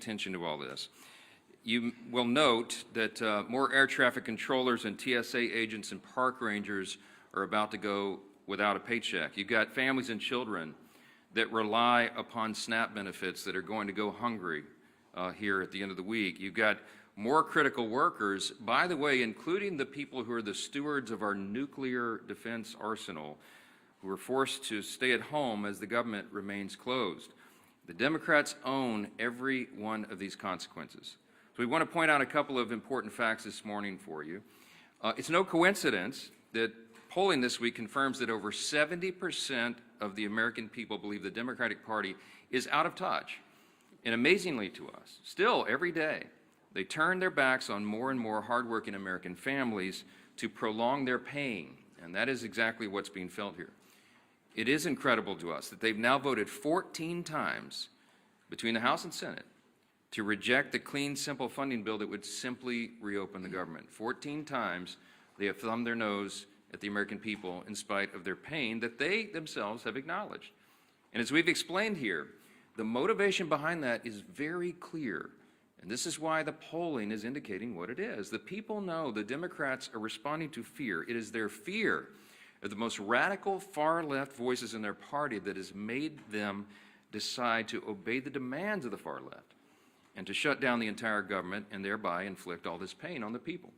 attention to all this. You will note that more air traffic controllers and TSA agents and park rangers are about to go without a paycheck. You've got families and children that rely upon SNAP benefits that are going to go hungry here at the end of the week. You've got more critical workers, by the way, including the people who are the stewards of our nuclear defense arsenal, who are forced to stay at home as the government remains closed. The Democrats own every one of these consequences. So we want to point out a couple of important facts this morning for you. It's no coincidence that polling this week confirms that over 70% of the American people believe the Democratic Party is out of touch. And amazingly to us, still every day, they turn their backs on more and more hardworking American families to prolong their pain. And that is exactly what's being felt here. It is incredible to us that they've now voted 14 times between the House and Senate to reject the clean, simple funding bill that would simply reopen the government. 14 times they have thumbed their nose at the American people in spite of their pain that they themselves have acknowledged. And as we've explained here, the motivation behind that is very clear. And this is why the polling is indicating what it is. The people know the Democrats are responding to fear. It is their fear of the most radical far-left voices in their party that has made them decide to obey the demands of the far left and to shut down the entire government and thereby inflict all this pain on the people.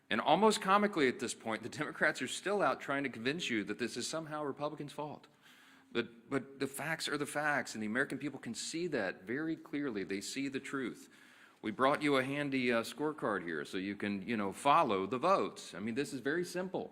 And almost comically at this point, the Democrats are still out trying to convince you that this is somehow Republicans' fault. But the facts are the facts, and the American people can see that very clearly. They see the truth. We brought you a handy scorecard here so you can, follow the votes. I mean, this is very simple.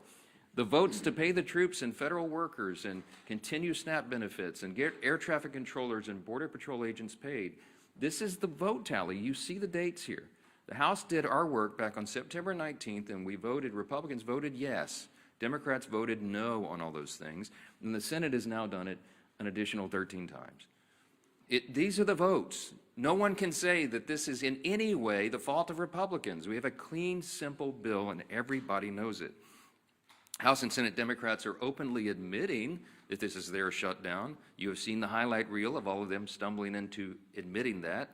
The votes to pay the troops and federal workers and continue SNAP benefits and get air traffic controllers and Border Patrol agents paid. This is the vote tally. You see the dates here. The House did our work back on September 19th, and we voted, Republicans voted yes. Democrats voted no on all those things, and the Senate has now done it an additional 13 times. These are the votes. No one can say that this is in any way the fault of Republicans. We have a clean, simple bill, and everybody knows it. House and Senate Democrats are openly admitting that this is their shutdown. You have seen the highlight reel of all of them stumbling into admitting that,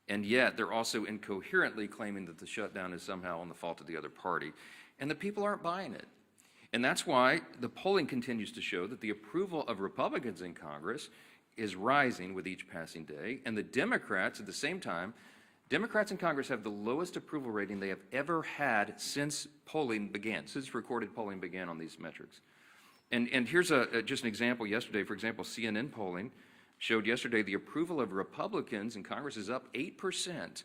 and yet they're also incoherently claiming that the shutdown is somehow on the fault of the other party, and the people aren't buying it. And that's why the polling continues to show that the approval of Republicans in Congress is rising with each passing day, and the Democrats at the same time, Democrats in Congress have the lowest approval rating they have ever had since polling began, since recorded polling began on these metrics. And here's just an example yesterday. For example, CNN polling showed yesterday the approval of Republicans in Congress is up 8%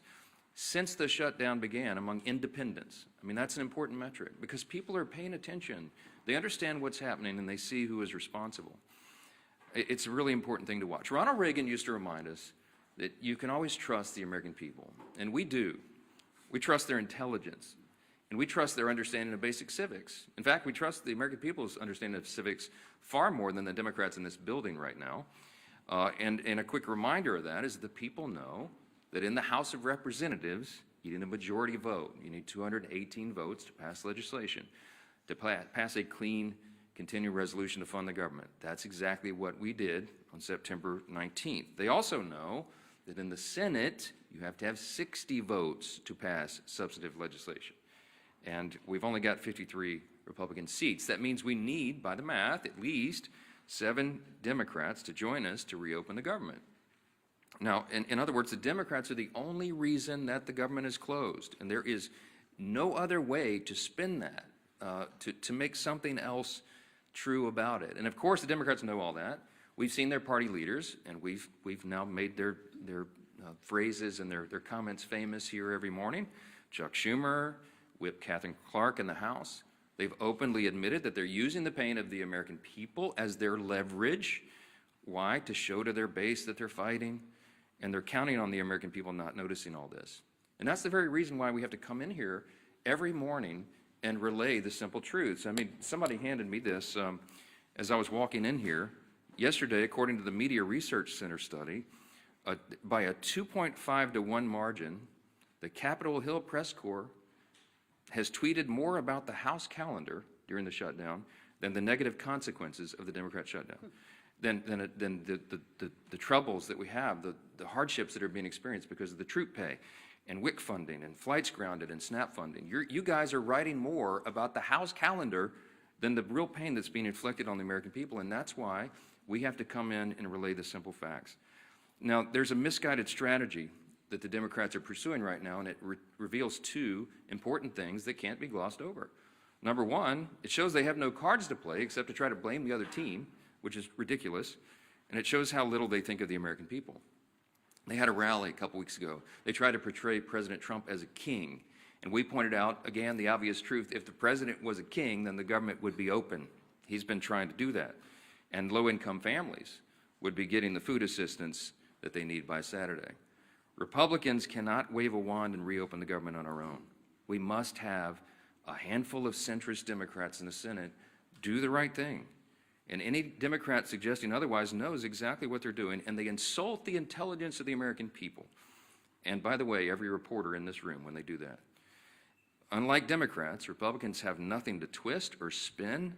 since the shutdown began among independents. I mean, that's an important metric because people are paying attention. They understand what's happening and they see who is responsible. It's a really important thing to watch. Ronald Reagan used to remind us that you can always trust the American people, and we do. We trust their intelligence, and we trust their understanding of basic civics. In fact, we trust the American people's understanding of civics far more than the Democrats in this building right now. And a quick reminder of that is the people know that in the House of Representatives, you need a majority vote. You need 218 votes to pass legislation, to pass a clean, continuing resolution to fund the government. That's exactly what we did on September 19th. They also know that in the Senate, you have to have 60 votes to pass substantive legislation. And we've only got 53 Republican seats. That means we need, by the math, at least 7 Democrats to join us to reopen the government. Now, in other words, the Democrats are the only reason that the government is closed, and there is no other way to spin that, to make something else true about it. And of course, the Democrats know all that. We've seen their party leaders, and we've now made their phrases and their comments famous here every morning. Chuck Schumer, Whip Catherine Clark in the House. They've openly admitted that they're using the pain of the American people as their leverage. Why? To show to their base that they're fighting. And they're counting on the American people not noticing all this. And that's the very reason why we have to come in here every morning and relay the simple truths. I mean, somebody handed me this as I was walking in here. Yesterday, according to the Media Research Center study, by a 2.5 to 1 margin, the Capitol Hill Press Corps has tweeted more about the House calendar during the shutdown than the negative consequences of the Democrat shutdown. than the troubles that we have, the hardships that are being experienced because of the troop pay and WIC funding and flights grounded and SNAP funding. You guys are writing more about the House calendar than the real pain that's being inflicted on the American people, and that's why we have to come in and relay the simple facts. Now, there's a misguided strategy that the Democrats are pursuing right now, and it reveals two important things that can't be glossed over. Number one, it shows they have no cards to play except to try to blame the other team, which is ridiculous, and it shows how little they think of the American people. They had a rally a couple weeks ago. They tried to portray President Trump as a king, and we pointed out, again, the obvious truth. If the president was a king, then the government would be open. He's been trying to do that, and low-income families would be getting the food assistance that they need by Saturday. Republicans cannot wave a wand and reopen the government on our own. We must have a handful of centrist Democrats in the Senate do the right thing. And any Democrat suggesting otherwise knows exactly what they're doing, and they insult the intelligence of the American people. And by the way, every reporter in this room when they do that. Unlike Democrats, Republicans have nothing to twist or spin.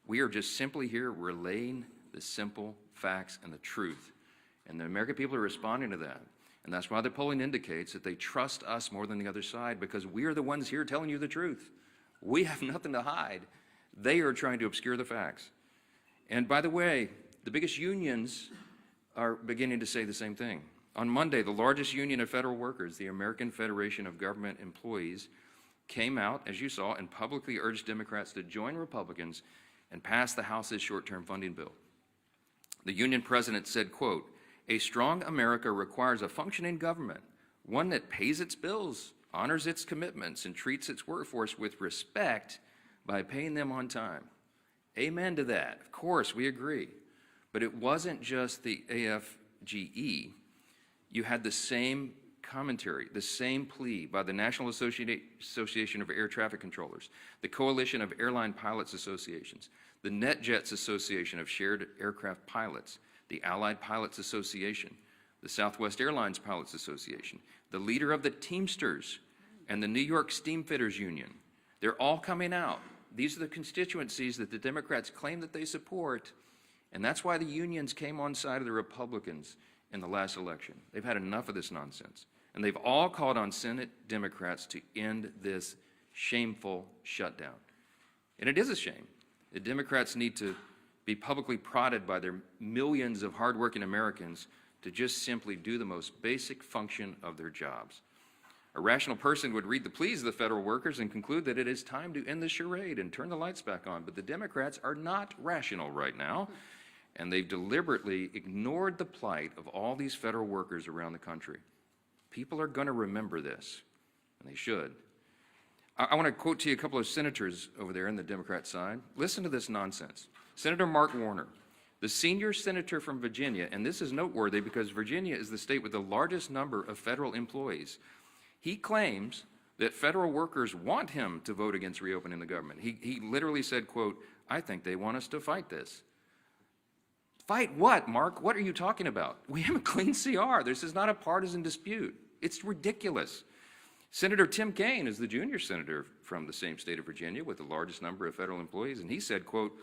We are just simply here relaying the simple facts and the truth. And the American people are responding to that. And that's why the polling indicates that they trust us more than the other side, because we are the ones here telling you the truth. We have nothing to hide. They are trying to obscure the facts. And by the way, the biggest unions are beginning to say the same thing. On Monday, the largest union of federal workers, the American Federation of Government Employees, came out, as you saw, and publicly urged Democrats to join Republicans and pass the House's short-term funding bill. The union president said, quote, "A strong America requires a functioning government, one that pays its bills, honors its commitments, and treats its workforce with respect by paying them on time." Amen to that. Of course, we agree. But it wasn't just the AFGE. You had the same commentary, the same plea by the National Association of Air Traffic Controllers, the Coalition of Airline Pilots Associations, the NetJets Association of Shared Aircraft Pilots, the Allied Pilots Association, the Southwest Airlines Pilots Association, the leader of the Teamsters, and the New York Steamfitters Union. They're all coming out. These are the constituencies that the Democrats claim that they support, and that's why the unions came on side of the Republicans in the last election. They've had enough of this nonsense, and they've all called on Senate Democrats to end this shameful shutdown. And it is a shame. The Democrats need to be publicly prodded by their millions of hardworking Americans to just simply do the most basic function of their jobs. A rational person would read the pleas of the federal workers and conclude that it is time to end the charade and turn the lights back on. But the Democrats are not rational right now, and they've deliberately ignored the plight of all these federal workers around the country. People are going to remember this, and they should. I want to quote to you a couple of senators over there on the Democrat side. Listen to this nonsense. Senator Mark Warner, the senior senator from Virginia, and this is noteworthy because Virginia is the state with the largest number of federal employees. He claims that federal workers want him to vote against reopening the government. He literally said, quote, "I think they want us to fight this." Fight what, Mark? What are you talking about? We have a clean CR. This is not a partisan dispute. It's ridiculous. Senator Tim Kaine is the junior senator from the same state of Virginia with the largest number of federal employees, and he said, quote,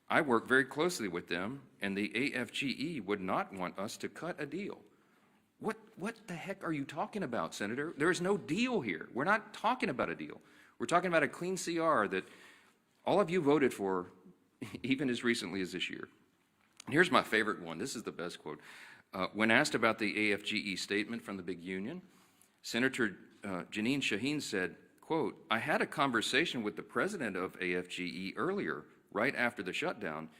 "I work very closely with them, and the AFGE would not want us to cut a deal." What the heck are you talking about, Senator? There is no deal here. We're not talking about a deal. We're talking about a clean CR that all of you voted for even as recently as this year. And here's my favorite one. This is the best quote. When asked about the AFGE statement from the big union, Senator Jeanine Shaheen said, quote, "I had a conversation with the president of AFGE earlier, right after the shutdown,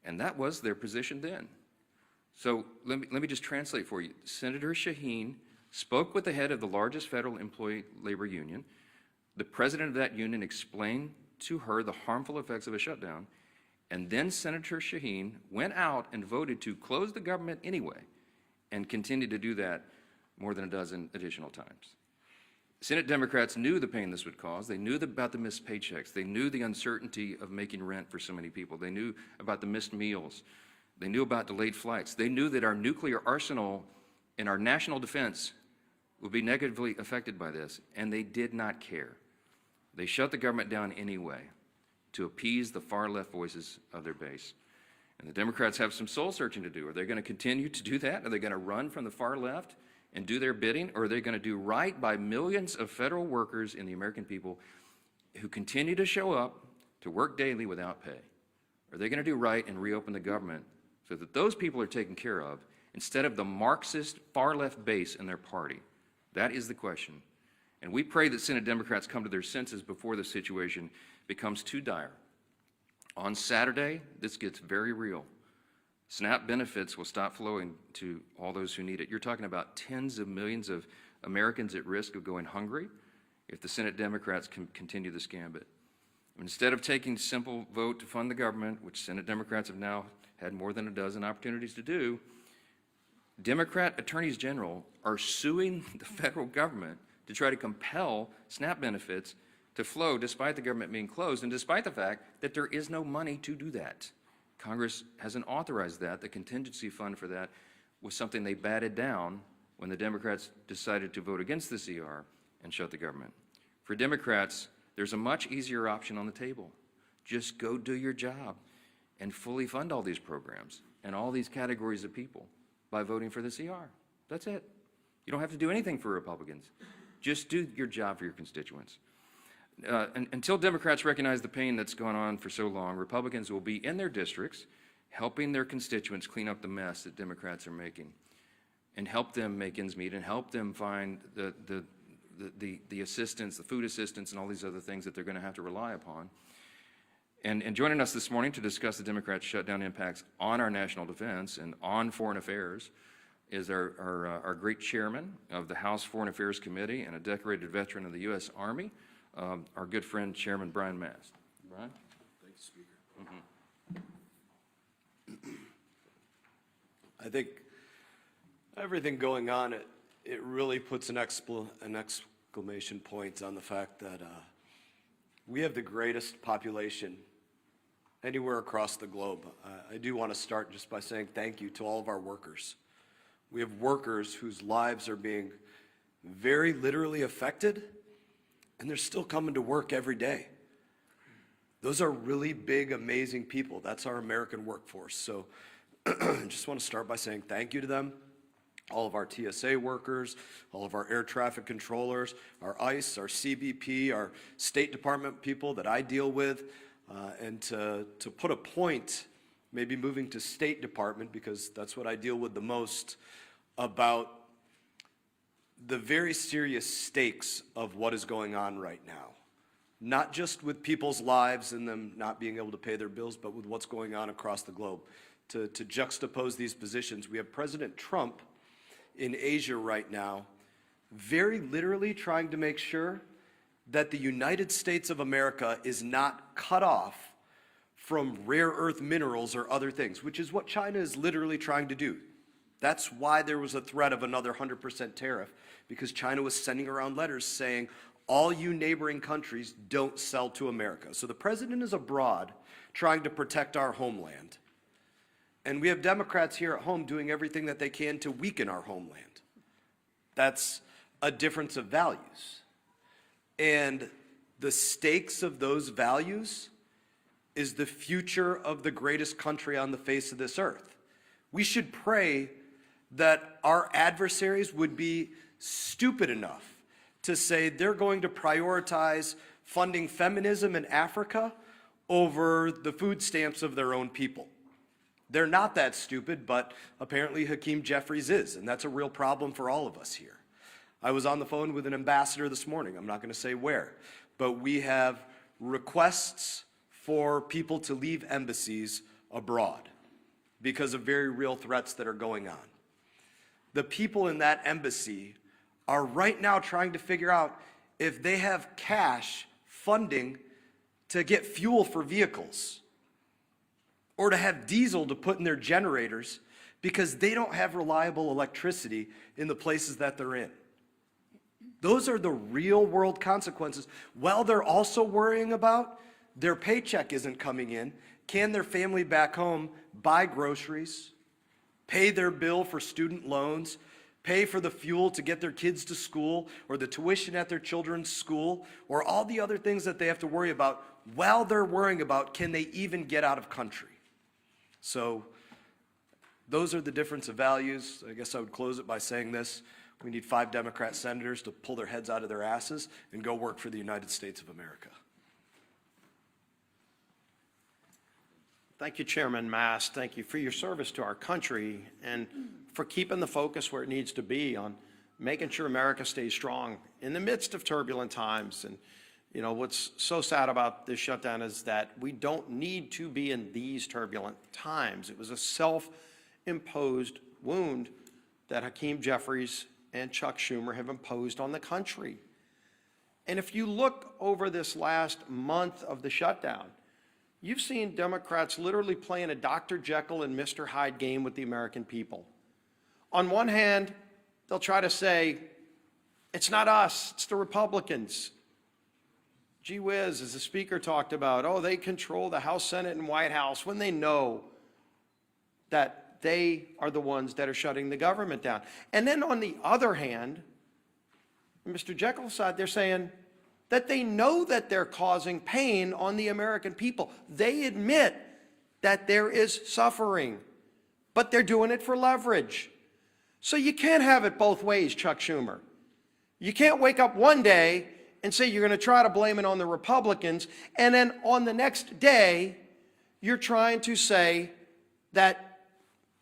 and that was their position then." So let me just translate for you. Senator Shaheen spoke with the head of the largest federal employee labor union. The president of that union explained to her the harmful effects of a shutdown, and then Senator Shaheen went out and voted to close the government anyway, and continued to do that more than a dozen additional times. Senate Democrats knew the pain this would cause. They knew about the missed paychecks. They knew the uncertainty of making rent for so many people. They knew about the missed meals. They knew about delayed flights. They knew that our nuclear arsenal and our national defense would be negatively affected by this, and they did not care. They shut the government down anyway to appease the far-left voices of their base. And the Democrats have some soul searching to do. Are they going to continue to do that? Are they going to run from the far left and do their bidding? Or are they going to do right by millions of federal workers and the American people who continue to show up to work daily without pay? Are they going to do right and reopen the government so that those people are taken care of instead of the Marxist far left base in their party? That is the question. And we pray that Senate Democrats come to their senses before the situation becomes too dire. On Saturday, this gets very real. SNAP benefits will stop flowing to all those who need it. You're talking about tens of millions of Americans at risk of going hungry if the Senate Democrats can continue this gambit. Instead of taking a simple vote to fund the government, which Senate Democrats have now had more than a dozen opportunities to do, Democrat attorneys general are suing the federal government to try to compel SNAP benefits to flow despite the government being closed and despite the fact that there is no money to do that. Congress hasn't authorized that. The contingency fund for that was something they batted down when the Democrats decided to vote against the CR and shut the government. For Democrats, there's a much easier option on the table. Just go do your job and fully fund all these programs and all these categories of people by voting for the CR. That's it. You don't have to do anything for Republicans. Just do your job for your constituents. Until Democrats recognize the pain that's gone on for so long, Republicans will be in their districts helping their constituents clean up the mess that Democrats are making and help them make ends meet and help them find the assistance, the food assistance, and all these other things that they're going to have to rely upon. And joining us this morning to discuss the Democrats' shutdown impacts on our national defense and on foreign affairs is our great chairman of the House Foreign Affairs Committee and a decorated veteran of the U.S. Army, our good friend, Chairman Brian Mast. Brian? Thank you, Speaker. I think everything going on, it really puts an exclamation point on the fact that we have the greatest population anywhere across the globe. I do want to start just by saying thank you to all of our workers. We have workers whose lives are being very literally affected, and they're still coming to work every day. Those are really big, amazing people. That's our American workforce. So I just want to start by saying thank you to them, all of our TSA workers, all of our air traffic controllers, our ICE, our CBP, our State Department people that I deal with, and to put a point, maybe moving to State Department, because that's what I deal with the most, about the very serious stakes of what is going on right now. Not just with people's lives and them not being able to pay their bills, but with what's going on across the globe. To juxtapose these positions, we have President Trump in Asia right now, very literally trying to make sure that the United States of America is not cut off from rare earth minerals or other things, which is what China is literally trying to do. That's why there was a threat of another 100% tariff, because China was sending around letters saying, all you neighboring countries don't sell to America. So the president is abroad trying to protect our homeland. And we have Democrats here at home doing everything that they can to weaken our homeland. That's a difference of values. And the stakes of those values is the future of the greatest country on the face of this earth. We should pray that our adversaries would be stupid enough to say they're going to prioritize funding feminism in Africa over the food stamps of their own people. They're not that stupid, but apparently Hakeem Jeffries is, and that's a real problem for all of us here. I was on the phone with an ambassador this morning. I'm not going to say where, but we have requests for people to leave embassies abroad because of very real threats that are going on. The people in that embassy are right now trying to figure out if they have cash funding to get fuel for vehicles or to have diesel to put in their generators because they don't have reliable electricity in the places that they're in. Those are the real world consequences. While they're also worrying about their paycheck isn't coming in, can their family back home buy groceries, pay their bill for student loans, pay for the fuel to get their kids to school, or the tuition at their children's school, or all the other things that they have to worry about while they're worrying about can they even get out of country. So those are the difference of values. I guess I would close it by saying this. We need 5 Democrat senators to pull their heads out of their asses and go work for the United States of America. Thank you, Chairman Mast. Thank you for your service to our country and for keeping the focus where it needs to be on making sure America stays strong in the midst of turbulent times. And, you know, what's so sad about this shutdown is that we don't need to be in these turbulent times. It was a self-imposed wound that Hakeem Jeffries and Chuck Schumer have imposed on the country. And if you look over this last month of the shutdown, you've seen Democrats literally playing a Dr. Jekyll and Mr. Hyde game with the American people. On one hand, they'll try to say, it's not us, it's the Republicans. Gee whiz, as the speaker talked about, oh, they control the House, Senate, and White House, when they know that they are the ones that are shutting the government down. And then on the other hand, Mr. Jekyll's side, they're saying that they know that they're causing pain on the American people. They admit that there is suffering, but they're doing it for leverage. So you can't have it both ways, Chuck Schumer. You can't wake up one day and say you're going to try to blame it on the Republicans, and then on the next day, you're trying to say that,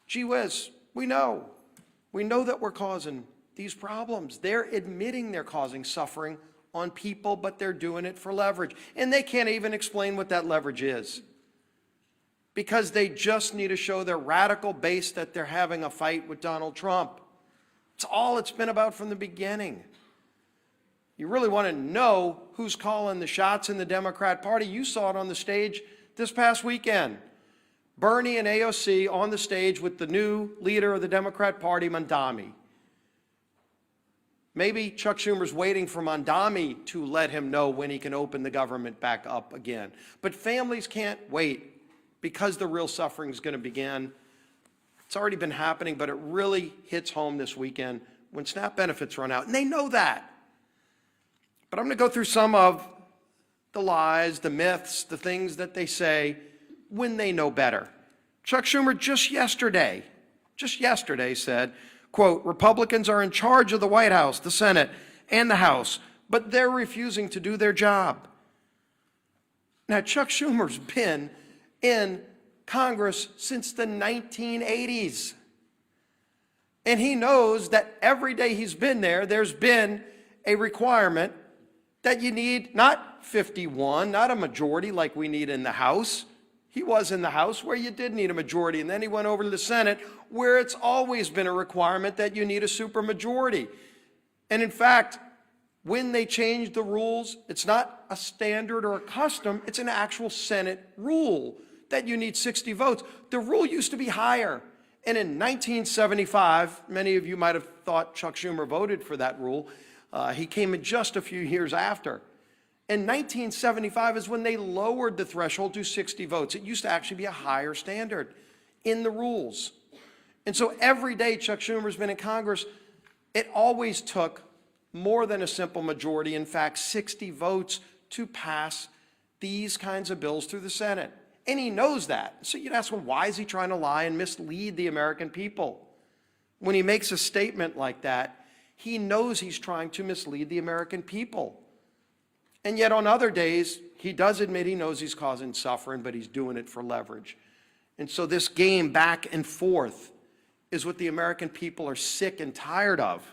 gee whiz, we know that we're causing these problems. They're admitting they're causing suffering on people, but they're doing it for leverage. And they can't even explain what that leverage is, because they just need to show their radical base that they're having a fight with Donald Trump. It's all it's been about from the beginning. You really want to know who's calling the shots in the Democrat Party? You saw it on the stage this past weekend. Bernie and AOC on the stage with the new leader of the Democrat Party, Mandami. Maybe Chuck Schumer's waiting for Mandami to let him know when he can open the government back up again. But families can't wait, because the real suffering is going to begin. It's already been happening, but it really hits home this weekend when SNAP benefits run out, and they know that. But I'm going to go through some of the lies, the myths, the things that they say when they know better. Chuck Schumer just yesterday said, quote, Republicans are in charge of the White House, the Senate, and the House, but they're refusing to do their job. Now, Chuck Schumer's been in Congress since the 1980s. And he knows that every day he's been there, there's been a requirement that you need not 51, not a majority like we need in the House. He was in the House where you did need a majority, and then he went over to the Senate where it's always been a requirement that you need a supermajority. And in fact, when they changed the rules, it's not a standard or a custom, it's an actual Senate rule that you need 60 votes. The rule used to be higher. And in 1975, many of you might have thought Chuck Schumer voted for that rule. He came in just a few years after. In 1975 is when they lowered the threshold to 60 votes. It used to actually be a higher standard in the rules. And so every day Chuck Schumer's been in Congress, it always took more than a simple majority, in fact, 60 votes to pass these kinds of bills through the Senate. And he knows that. So you'd ask him, why is he trying to lie and mislead the American people? When he makes a statement like that, he knows he's trying to mislead the American people. And yet on other days, he does admit he knows he's causing suffering, but he's doing it for leverage. And so this game back and forth is what the American people are sick and tired of.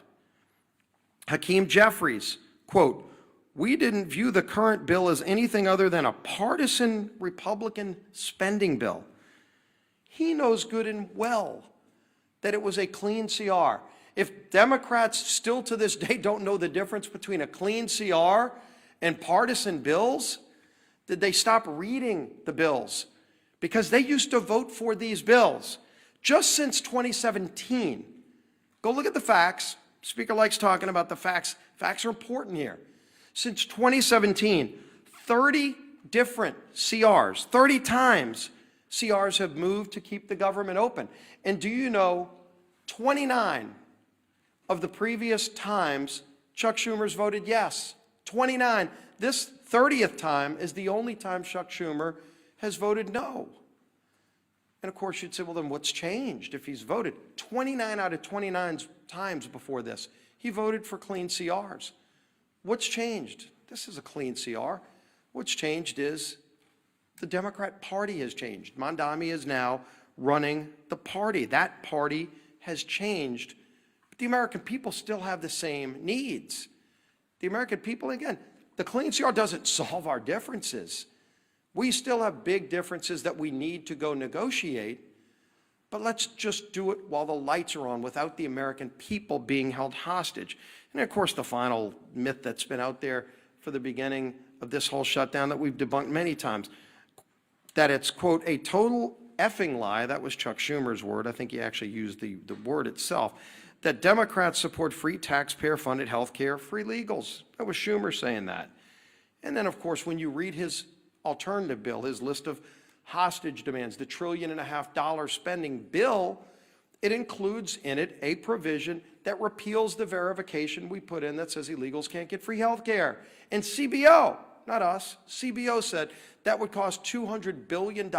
Hakeem Jeffries, quote, we didn't view the current bill as anything other than a partisan Republican spending bill. He knows good and well that it was a clean CR. If Democrats still to this day don't know the difference between a clean CR and partisan bills, did they stop reading the bills? Because they used to vote for these bills. Just since 2017, go look at the facts. Speaker likes talking about the facts. Facts are important here. Since 2017, 30 different CRs, 30 times CRs have moved to keep the government open. And do you know, 29 of the previous times Chuck Schumer's voted yes. 29. This 30th time is the only time Chuck Schumer has voted no. And of course, you'd say, well, then what's changed if he's voted? 29 out of 29 times before this, he voted for clean CRs. What's changed? This is a clean CR. What's changed is the Democrat Party has changed. Mondami is now running the party. That party has changed. But the American people still have the same needs. The American people, again, the clean CR doesn't solve our differences. We still have big differences that we need to go negotiate, but let's just do it while the lights are on without the American people being held hostage. And of course, the final myth that's been out there for the beginning of this whole shutdown that we've debunked many times, that it's, quote, a total effing lie, that was Chuck Schumer's word, I think he actually used the word itself, that Democrats support free taxpayer-funded health care, free legals. That was Schumer saying that. And then, of course, when you read his alternative bill, his list of hostage demands, the $1.5 trillion spending bill, it includes in it a provision that repeals the verification we put in that says illegals can't get free health care. And CBO, not us, CBO said that would cost $200 billion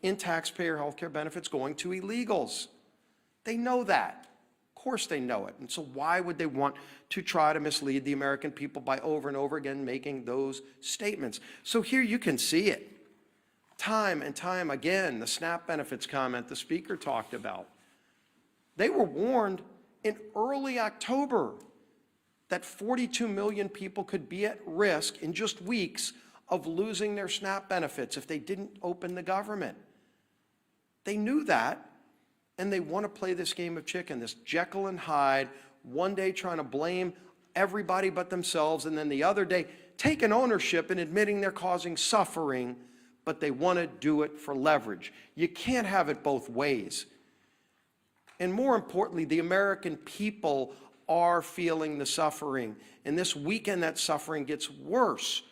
in taxpayer health care benefits going to illegals. They know that. Of course they know it. And so why would they want to try to mislead the American people by over and over again making those statements? So here you can see it. Time and time again, the SNAP benefits comment the speaker talked about. They were warned in early October that 42 million people could be at risk in just weeks of losing their SNAP benefits if they didn't open the government. They knew that, and they want to play this game of chicken, this Jekyll and Hyde, one day trying to blame everybody but themselves, and then the other day taking ownership and admitting they're causing suffering, but they want to do it for leverage. You can't have it both ways. And more importantly, the American people are feeling the suffering. And this weekend, that suffering gets worse.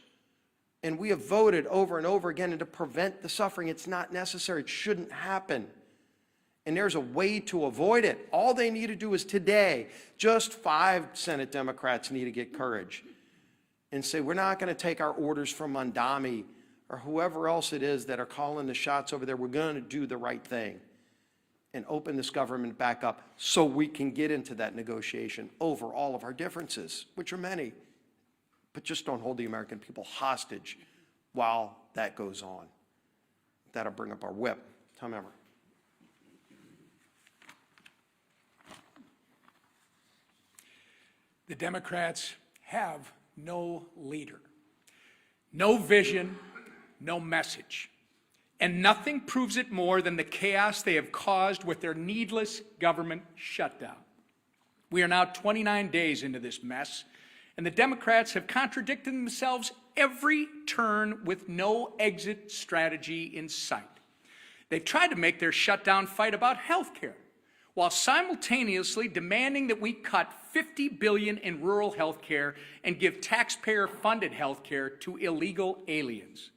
And we have voted over and over again to prevent the suffering. It's not necessary. It shouldn't happen. And there's a way to avoid it. All they need to do is today, just 5 Senate Democrats need to get courage and say, we're not going to take our orders from Mondami or whoever else it is that are calling the shots over there. We're going to do the right thing and open this government back up so we can get into that negotiation over all of our differences, which are many, but just don't hold the American people hostage while that goes on. That'll bring up our whip. Tom Emmer. The Democrats have no leader, no vision, no message. And nothing proves it more than the chaos they have caused with their needless government shutdown. We are now 29 days into this mess, and the Democrats have contradicted themselves every turn with no exit strategy in sight. They've tried to make their shutdown fight about health care, while simultaneously demanding that we cut $50 billion in rural health care and give taxpayer-funded health care to illegal aliens.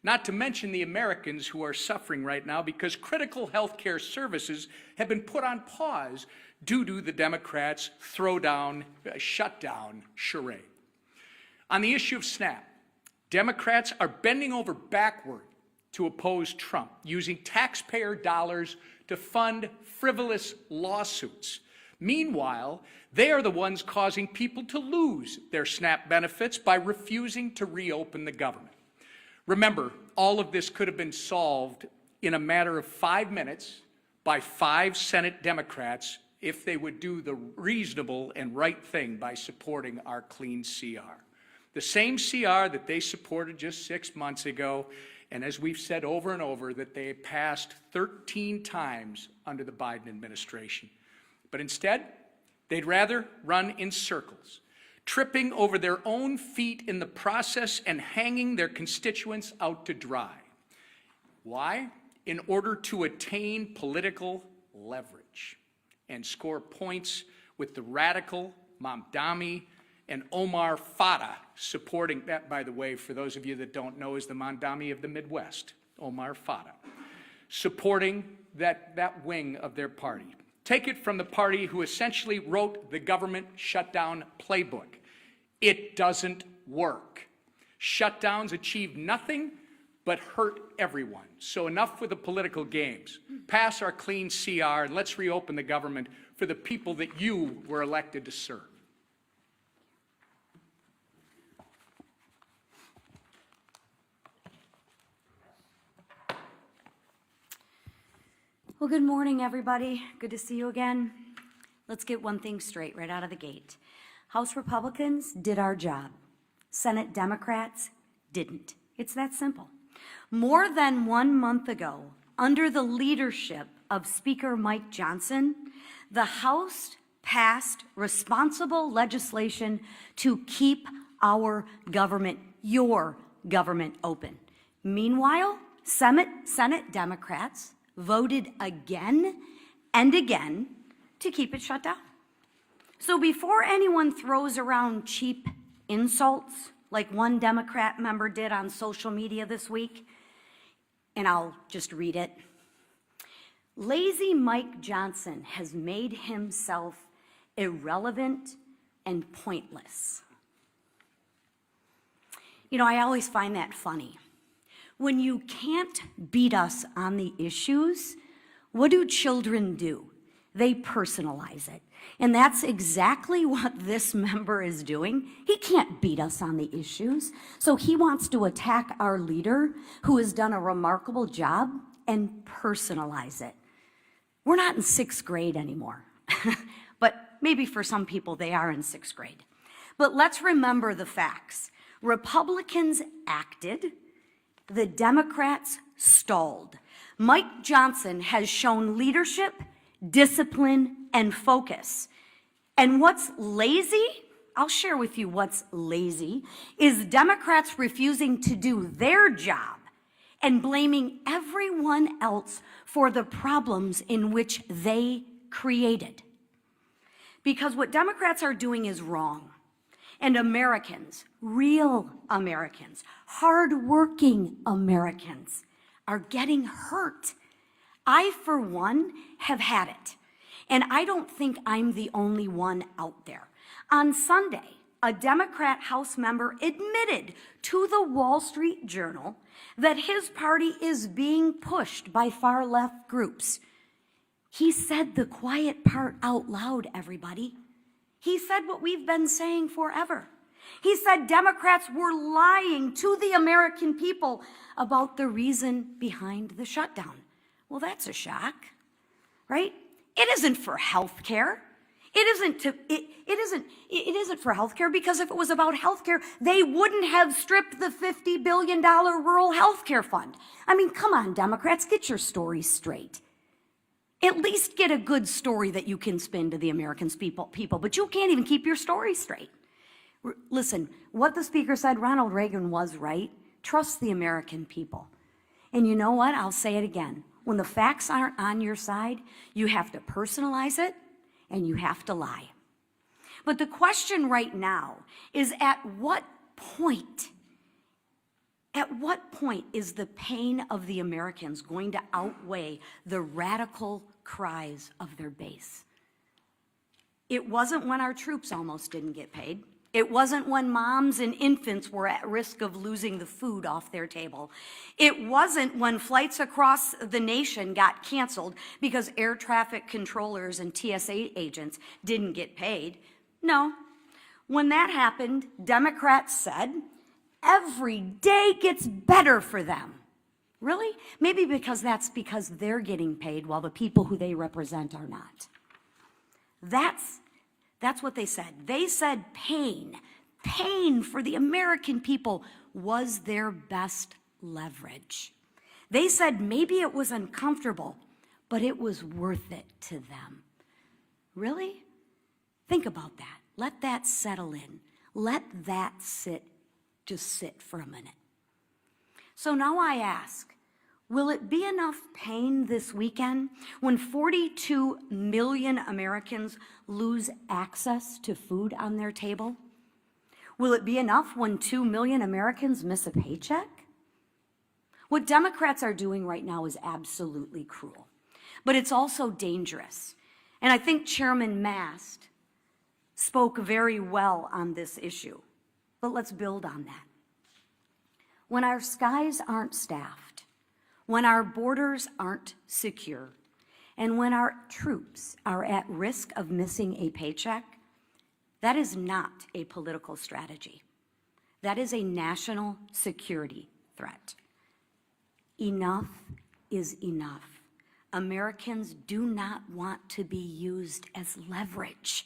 Not to mention the Americans who are suffering right now because critical health care services have been put on pause due to the Democrats' shutdown charade. On the issue of SNAP, Democrats are bending over backward to oppose Trump, using taxpayer dollars to fund frivolous lawsuits. Meanwhile, they are the ones causing people to lose their SNAP benefits by refusing to reopen the government. Remember, all of this could have been solved in a matter of 5 minutes by 5 Senate Democrats if they would do the reasonable and right thing by supporting our clean CR. The same CR that they supported just 6 months ago, and as we've said over and over, that they passed 13 times under the Biden administration. But instead, they'd rather run in circles, tripping over their own feet in the process and hanging their constituents out to dry. Why? In order to attain political leverage and score points with the radical Mamdani and Omar Fata supporting that, by the way, for those of you that don't know, is the Mamdani of the Midwest, Omar Fata, supporting that wing of their party. Take it from the party who essentially wrote the government shutdown playbook. It doesn't work. Shutdowns achieve nothing but hurt everyone. So enough with the political games. Pass our clean CR and let's reopen the government for the people that you were elected to serve. Well, good morning, everybody. Good to see you again. Let's get one thing straight right out of the gate. House Republicans did our job. Senate Democrats didn't. It's that simple. More than 1 month ago, under the leadership of Speaker Mike Johnson, the House passed responsible legislation to keep our government, your government, open. Meanwhile, Senate Democrats voted again and again to keep it shut down. So before anyone throws around cheap insults like one Democrat member did on social media this week, and I'll just read it. Lazy Mike Johnson has made himself irrelevant and pointless. You know, I always find that funny. When you can't beat us on the issues, what do children do? They personalize it. And that's exactly what this member is doing. He can't beat us on the issues. So he wants to attack our leader, who has done a remarkable job, and personalize it. We're not in 6th grade anymore. But maybe for some people they are in 6th grade. But let's remember the facts. Republicans acted. The Democrats stalled. Mike Johnson has shown leadership, discipline, and focus. And what's lazy, I'll share with you what's lazy, is Democrats refusing to do their job and blaming everyone else for the problems in which they created. Because what Democrats are doing is wrong. And Americans, real Americans, hardworking Americans, are getting hurt. I, for one, have had it. And I don't think I'm the only one out there. On Sunday, a Democrat House member admitted to the Wall Street Journal that his party is being pushed by far-left groups. He said the quiet part out loud, everybody. He said what we've been saying forever. He said Democrats were lying to the American people about the reason behind the shutdown. Well, that's a shock, right? It isn't for health care. It isn't for health care, because if it was about health care, they wouldn't have stripped the $50 billion rural health care fund. I mean, come on, Democrats, get your stories straight. At least get a good story that you can spin to the American people, but you can't even keep your story straight. Listen, what the speaker said, Ronald Reagan was right. Trust the American people. And you know what? I'll say it again. When the facts aren't on your side, you have to personalize it and you have to lie. But the question right now is, at what point is the pain of the Americans going to outweigh the radical cries of their base? It wasn't when our troops almost didn't get paid. It wasn't when moms and infants were at risk of losing the food off their table. It wasn't when flights across the nation got canceled because air traffic controllers and TSA agents didn't get paid. No. When that happened, Democrats said, every day gets better for them. Really? Maybe because they're getting paid while the people who they represent are not. That's what they said. They said pain for the American people was their best leverage. They said maybe it was uncomfortable, but it was worth it to them. Really? Think about that. Let that settle in. Let that just sit for a minute. So now I ask, will it be enough pain this weekend when 42 million Americans lose access to food on their table? Will it be enough when 2 million Americans miss a paycheck? What Democrats are doing right now is absolutely cruel, but it's also dangerous. And I think Chairman Mast spoke very well on this issue, but let's build on that. when our skies aren't staffed, when our borders aren't secure, and when our troops are at risk of missing a paycheck, that is not a political strategy. That is a national security threat. Enough is enough. Americans do not want to be used as leverage.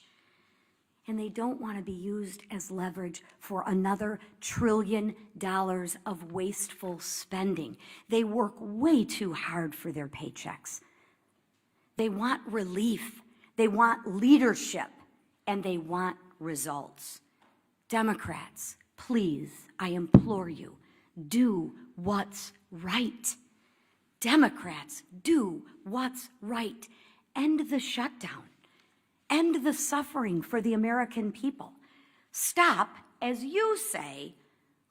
And they don't want to be used as leverage for another $1 trillion of wasteful spending. They work way too hard for their paychecks. They want relief, they want leadership, and they want results. Democrats, please, I implore you, do what's right. Democrats, do what's right. End the shutdown. End the suffering for the American people. Stop, as you say,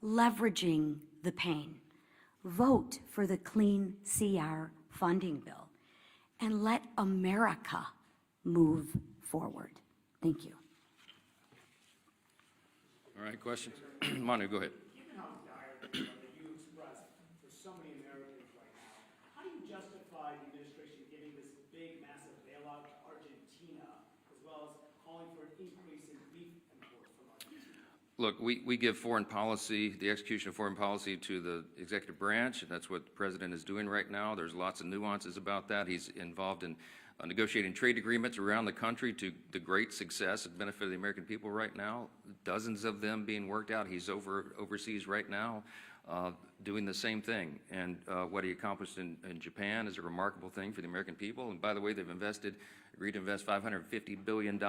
leveraging the pain. Vote for the Clean CR funding bill and let America move forward. Thank you. All right, questions? Manu, go ahead. Given how dire the moment you expressed for so many Americans right now, how do you justify the administration giving this big, massive bailout to Argentina, as well as calling for an increase in beef imports from Argentina? Look, we give foreign policy, the execution of foreign policy to the executive branch, and that's what the president is doing right now. There's lots of nuances about that. He's involved in negotiating trade agreements around the country to the great success and benefit of the American people right now. Dozens of them being worked out. He's overseas right now doing the same thing. And what he accomplished in Japan is a remarkable thing for the American people. And by the way, they've agreed to invest $550 billion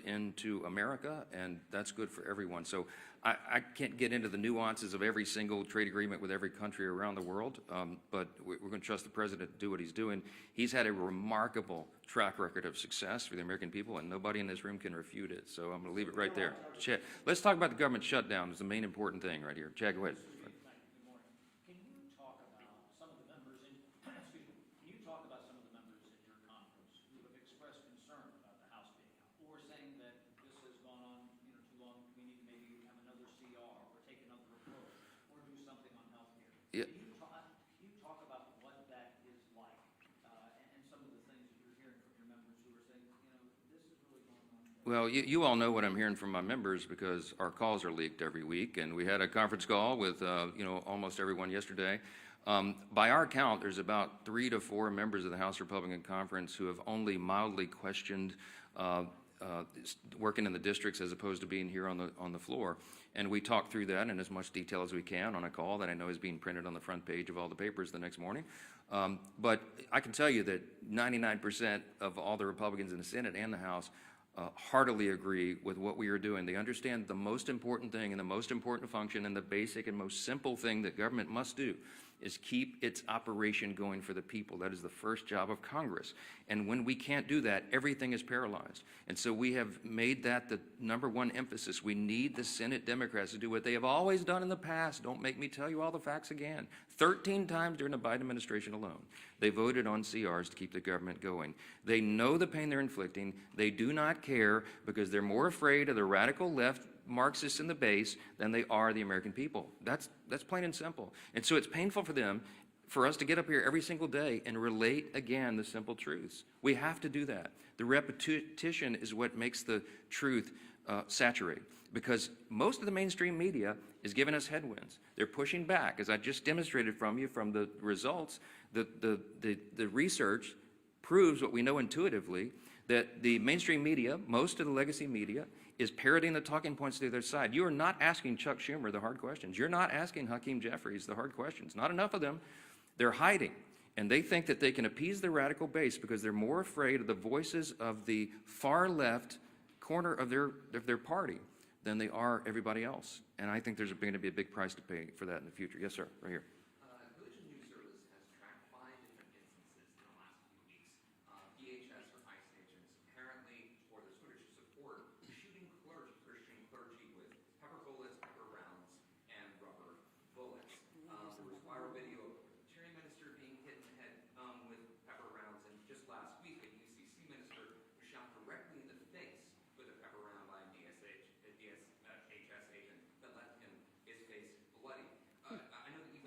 into America, and that's good for everyone. So I can't get into the nuances of every single trade agreement with every country around the world, but we're going to trust the president to do what he's doing. He's had a remarkable track record of success for the American people, and nobody in this room can refute it. So I'm going to leave it right there. Chad, let's talk about the government shutdown. It's the main important thing right here. Chad, go ahead. Can you talk about some of the members in, excuse me, can you talk about some of the members in your conference who have expressed concern about the House being out, or saying that this has gone on, too long, we need to maybe have another CR, or take another approach, or do something on healthcare? Yeah. Can you talk about what that is like, and some of the things that you're hearing from your members who are saying, this is really going on? Well, you all know what I'm hearing from my members because our calls are leaked every week, and we had a conference call with almost everyone yesterday. By our count, there's about 3 to 4 members of the House Republican Conference who have only mildly questioned working in the districts as opposed to being here on the floor. And we talked through that in as much detail as we can on a call that I know is being printed on the front page of all the papers the next morning. But I can tell you that 99% of all the Republicans in the Senate and the House heartily agree with what we are doing. They understand the most important thing and the most important function and the basic and most simple thing that government must do is keep its operation going for the people. That is the first job of Congress. And when we can't do that, everything is paralyzed. And so we have made that the #1 emphasis. We need the Senate Democrats to do what they have always done in the past. Don't make me tell you all the facts again. 13 times during the Biden administration alone, they voted on CRs to keep the government going. They know the pain they're inflicting. They do not care because they're more afraid of the radical left Marxists in the base than they are the American people. That's plain and simple. And so it's painful for them, for us to get up here every single day and relate again the simple truths. We have to do that. The repetition is what makes the truth saturate, because most of the mainstream media is giving us headwinds. They're pushing back, as I just demonstrated from you from the results. The research proves what we know intuitively, that the mainstream media, most of the legacy media, is parroting the talking points to the other side. You are not asking Chuck Schumer the hard questions. You're not asking Hakeem Jeffries the hard questions. Not enough of them. They're hiding. And they think that they can appease the radical base because they're more afraid of the voices of the far left corner of their party than they are everybody else. And I think there's going to be a big price to pay for that in the future. Yes, sir, right here. Religion News Service has tracked 5 different instances in the last few weeks. DHS or ICE agents apparently, or the Twitter support, shooting Christian clergy with pepper bullets, pepper rounds, and rubber bullets. There was viral video of a Presbyterian minister being hit in the head with pepper rounds, and just last week a UCC minister was shot directly in the face with a pepper round by a DHS agent that left his face bloody. I know that you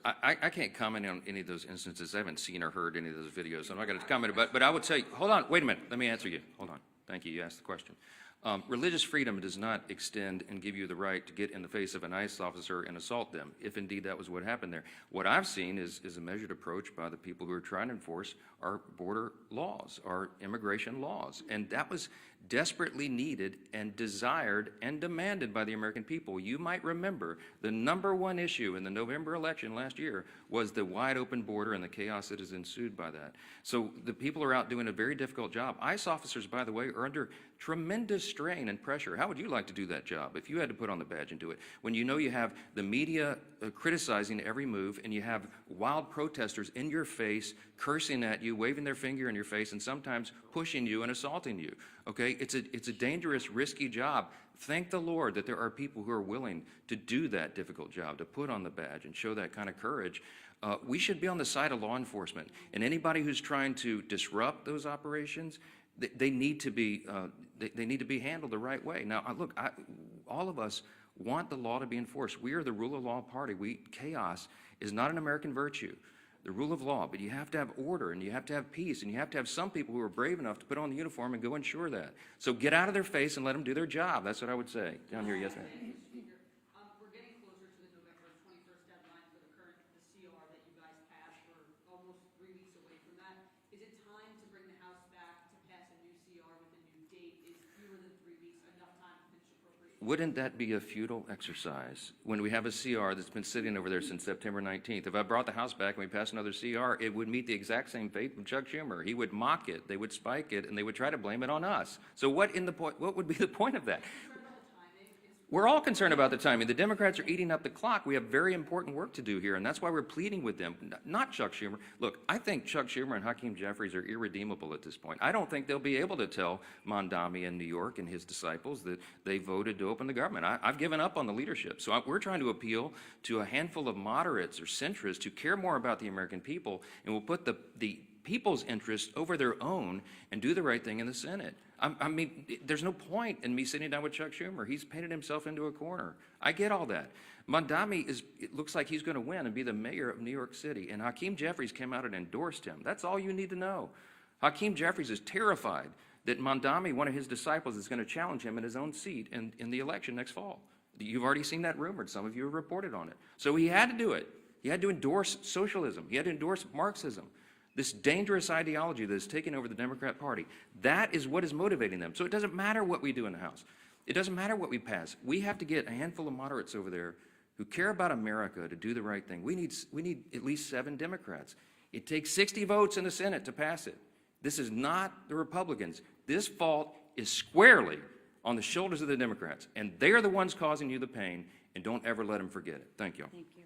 I can't comment on any of those instances. I haven't seen or heard any of those videos, so I'm not going to comment. But I would say, hold on, wait a minute. Let me answer you. Hold on. Thank you. You asked the question. Religious freedom does not extend and give you the right to get in the face of an ICE officer and assault them, if indeed that was what happened there. What I've seen is a measured approach by the people who are trying to enforce our border laws, our immigration laws. And that was desperately needed and desired and demanded by the American people. You might remember the #1 issue in the November election last year was the wide open border and the chaos that has ensued by that. So the people are out doing a very difficult job. ICE officers, by the way, are under tremendous strain and pressure. How would you like to do that job if you had to put on the badge and do it? When you know you have the media criticizing every move, and you have wild protesters in your face, cursing at you, waving their finger in your face, and sometimes pushing you and assaulting you. Okay, it's a dangerous, risky job. Thank the Lord that there are people who are willing to do that difficult job, to put on the badge and show that kind of courage. We should be on the side of law enforcement, and anybody who's trying to disrupt those operations, they need to be handled the right way. Now, look, all of us want the law to be enforced. We are the rule of law party. Chaos is not an American virtue, the rule of law, but you have to have order, and you have to have peace, and you have to have some people who are brave enough to put on the uniform and go ensure that. So get out of their face and let them do their job. That's what I would say. Down here, yes, ma'am. We're getting closer to the November 21st deadline for the CR that you guys passed. We're almost 3 weeks away from that. Is it time to bring the House back to pass a new CR with a new date? Is fewer than 3 weeks enough time to finish appropriations? Wouldn't that be a futile exercise when we have a CR that's been sitting over there since September 19th? If I brought the House back and we passed another CR, it would meet the exact same fate of Chuck Schumer. He would mock it, they would spike it, and they would try to blame it on us. So what would be the point of that? We're all concerned about the timing. The Democrats are eating up the clock. We have very important work to do here, and that's why we're pleading with them, not Chuck Schumer. Look, I think Chuck Schumer and Hakeem Jeffries are irredeemable at this point. I don't think they'll be able to tell Mondami in New York and his disciples that they voted to open the government. I've given up on the leadership. So we're trying to appeal to a handful of moderates or centrists who care more about the American people and will put the people's interests over their own and do the right thing in the Senate. I mean, there's no point in me sitting down with Chuck Schumer. He's painted himself into a corner. I get all that. Mondami it looks like he's going to win and be the mayor of New York City, and Hakeem Jeffries came out and endorsed him. That's all you need to know. Hakeem Jeffries is terrified that Mondami, one of his disciples, is going to challenge him in his own seat in the election next fall. You've already seen that rumored. Some of you have reported on it. So he had to do it. He had to endorse socialism. He had to endorse Marxism. This dangerous ideology that is taking over the Democrat Party. That is what is motivating them. So it doesn't matter what we do in the House. It doesn't matter what we pass. We have to get a handful of moderates over there who care about America to do the right thing. We need at least 7 Democrats. It takes 60 votes in the Senate to pass it. This is not the Republicans. This fault is squarely on the shoulders of the Democrats, and they are the ones causing you the pain, and don't ever let them forget it. Thank you. Thank you.